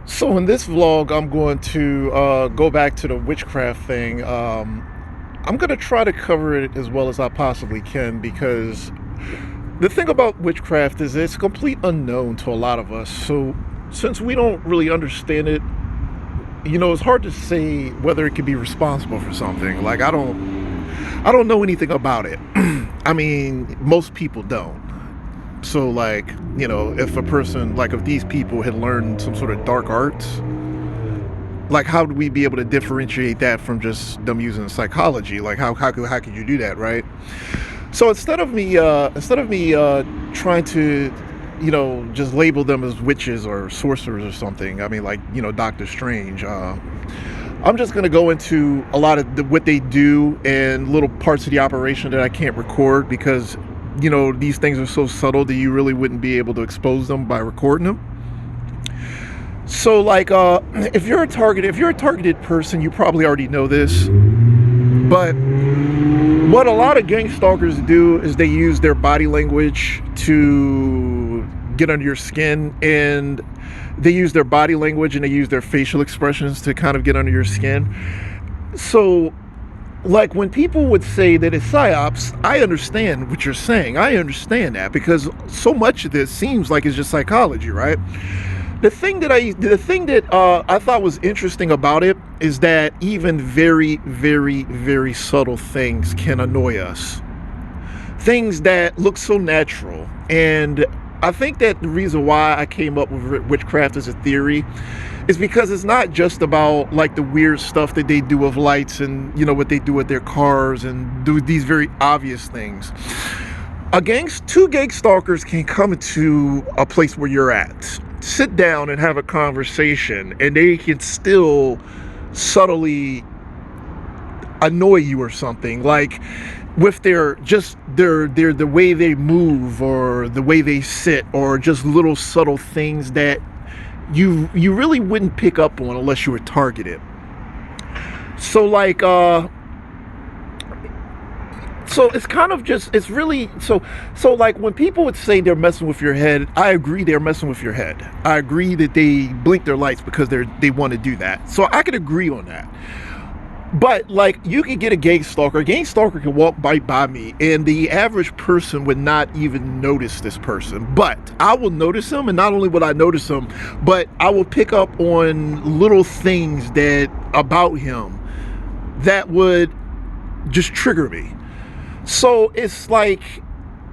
So in this vlog, I'm going to go back to the witchcraft thing. I'm going to try to cover it as well as I possibly can because the thing about witchcraft is it's a complete unknown to a lot of us. So since we don't really understand it, it's hard to say whether it could be responsible for something. Like I don't know anything about it. I mean, most people don't. So like, if a person, like if these people had learned some sort of dark arts, like how would we be able to differentiate that from just them using psychology? Like how could you do that, right? So instead of me trying to, just label them as witches or sorcerers or something, I mean, like, Doctor Strange, I'm just going to go into a lot of what they do and little parts of the operation that I can't record because these things are so subtle that you really wouldn't be able to expose them by recording them. So like if you're a targeted person, you probably already know this, but what a lot of gang stalkers do is they use their body language to get under your skin, and they use their body language and they use their facial expressions to kind of get under your skin. So like when people would say that it's psyops, I understand what you're saying. I understand that because so much of this seems like it's just psychology, right? The thing that I thought was interesting about it is that even very, very, very subtle things can annoy us. Things that look so natural. And I think that the reason why I came up with witchcraft as a theory is because it's not just about like the weird stuff that they do with lights and what they do with their cars and do these very obvious things. Two gang stalkers can come to a place where you're at, sit down and have a conversation, and they can still subtly annoy you or something, like with their the way they move or the way they sit or just little subtle things that you really wouldn't pick up on unless you were targeted. So like so it's kind of just it's really so like when people would say they're messing with your head, I agree they're messing with your head. I agree that they blink their lights because they want to do that. So I could agree on that. But like you can get a gang stalker. A gang stalker can walk right by me and the average person would not even notice this person. But I will notice him, and not only will I notice him, but I will pick up on little things that about him that would just trigger me. So it's like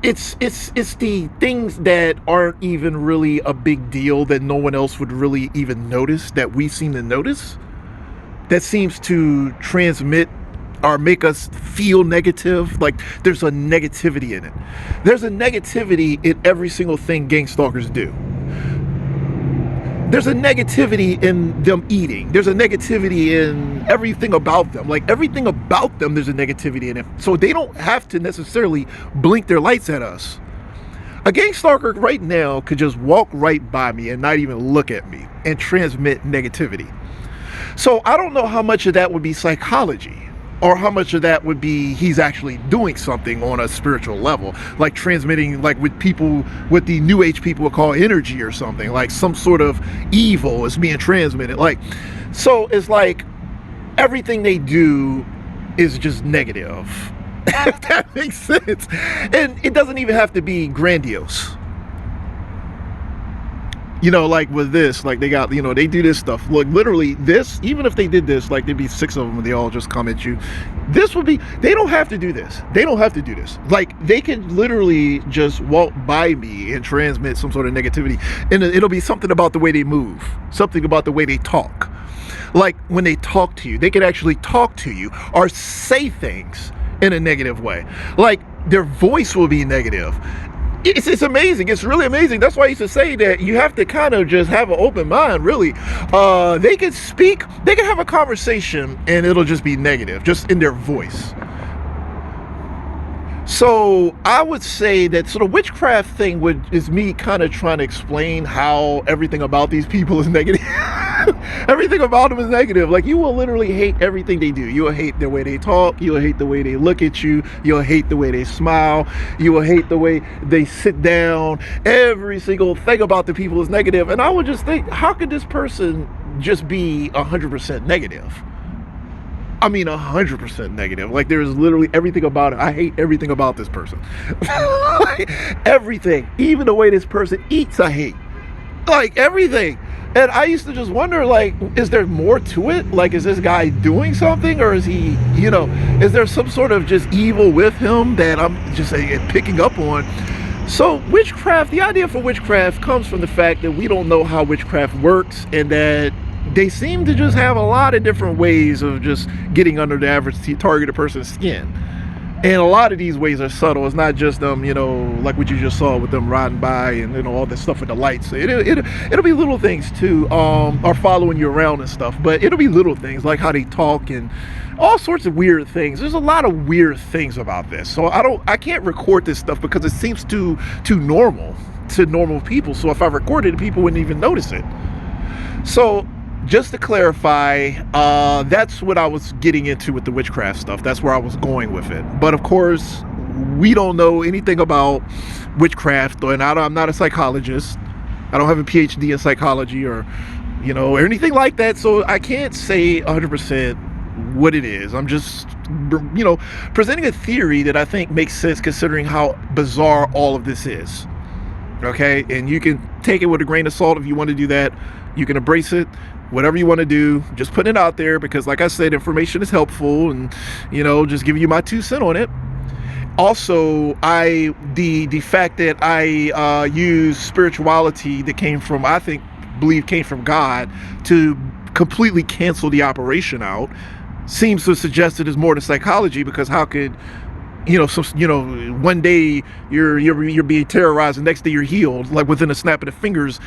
it's the things that aren't even really a big deal that no one else would really even notice that we seem to notice, that seems to transmit or make us feel negative. Like there's a negativity in it. There's a negativity in every single thing gang stalkers do. There's a negativity in them eating. There's a negativity in everything about them. Like everything about them, there's a negativity in it. So they don't have to necessarily blink their lights at us. A gang stalker right now could just walk right by me and not even look at me and transmit negativity. So I don't know how much of that would be psychology or how much of that would be he's actually doing something on a spiritual level, like transmitting, like with the new age people would call energy or something, like some sort of evil is being transmitted. Like, so it's like everything they do is just negative. If that makes sense. And it doesn't even have to be grandiose. Like with this, like they got, they do this stuff. Look, literally this, even if they did this, like there'd be 6 of them and they all just come at you. They don't have to do this. They don't have to do this. Like they can literally just walk by me and transmit some sort of negativity. And it'll be something about the way they move, something about the way they talk. Like when they talk to you, they can actually talk to you or say things in a negative way. Like their voice will be negative. It's amazing. It's really amazing. That's why I used to say that you have to kind of just have an open mind, really. They can speak, they can have a conversation and it'll just be negative, just in their voice. So I would say that sort of witchcraft thing is me kind of trying to explain how everything about these people is negative. Everything about them is negative. Like, you will literally hate everything they do. You will hate the way they talk. You will hate the way they look at you. You'll hate the way they smile. You will hate the way they sit down. Every single thing about the people is negative. And I would just think, how could this person just be 100% negative? I mean, 100% negative. Like, there's literally everything about it. I hate everything about this person. Everything. Even the way this person eats, I hate. Like, everything. And I used to just wonder, like, is there more to it? Like, is this guy doing something, or is he, is there some sort of just evil with him that I'm just picking up on? So witchcraft, the idea for witchcraft comes from the fact that we don't know how witchcraft works, and that they seem to just have a lot of different ways of just getting under the average targeted person's skin. And a lot of these ways are subtle. It's not just them, like what you just saw with them riding by and all this stuff with the lights. It'll be little things too, or following you around and stuff. But it'll be little things like how they talk and all sorts of weird things. There's a lot of weird things about this. So I can't record this stuff because it seems too normal to normal people. So if I recorded it, people wouldn't even notice it. So just to clarify, that's what I was getting into with the witchcraft stuff. That's where I was going with it. But of course, we don't know anything about witchcraft, and I'm not a psychologist. I don't have a PhD in psychology or anything like that. So I can't say 100% what it is. I'm just, presenting a theory that I think makes sense considering how bizarre all of this is. Okay, and you can take it with a grain of salt if you want to do that. You can embrace it, whatever you want to do. Just put it out there because, like I said, information is helpful, and just giving you my 2 cents on it. Also, the fact that I use spirituality that came from, believe came from God, to completely cancel the operation out seems to suggest it is more to psychology, because how could one day you're being terrorized, and next day you're healed, like within a snap of the fingers,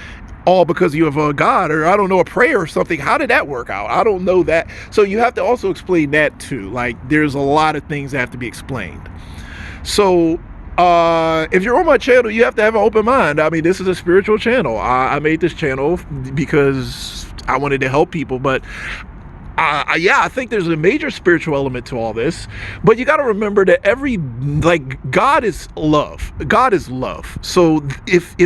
all because you have a God, or I don't know, a prayer or something. How did that work out? I don't know that. So you have to also explain that too. Like, there's a lot of things that have to be explained. So if you're on my channel, you have to have an open mind. I mean, this is a spiritual channel. I made this channel because I wanted to help people, but I think there's a major spiritual element to all this. But you got to remember that God is love. God is love. So if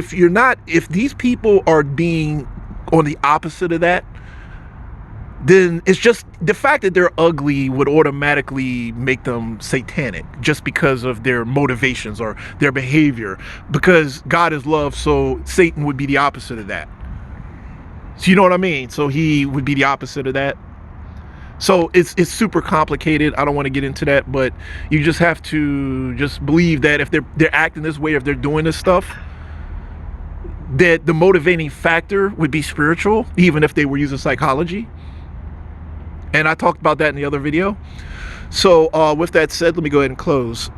these people are being on the opposite of that, then it's just the fact that they're ugly would automatically make them satanic, just because of their motivations or their behavior. Because God is love, so Satan would be the opposite of that. So you know what I mean? So he would be the opposite of that. So it's super complicated. I don't want to get into that, but you just have to just believe that if they're acting this way, if they're doing this stuff, that the motivating factor would be spiritual, even if they were using psychology. And I talked about that in the other video. So with that said, let me go ahead and close.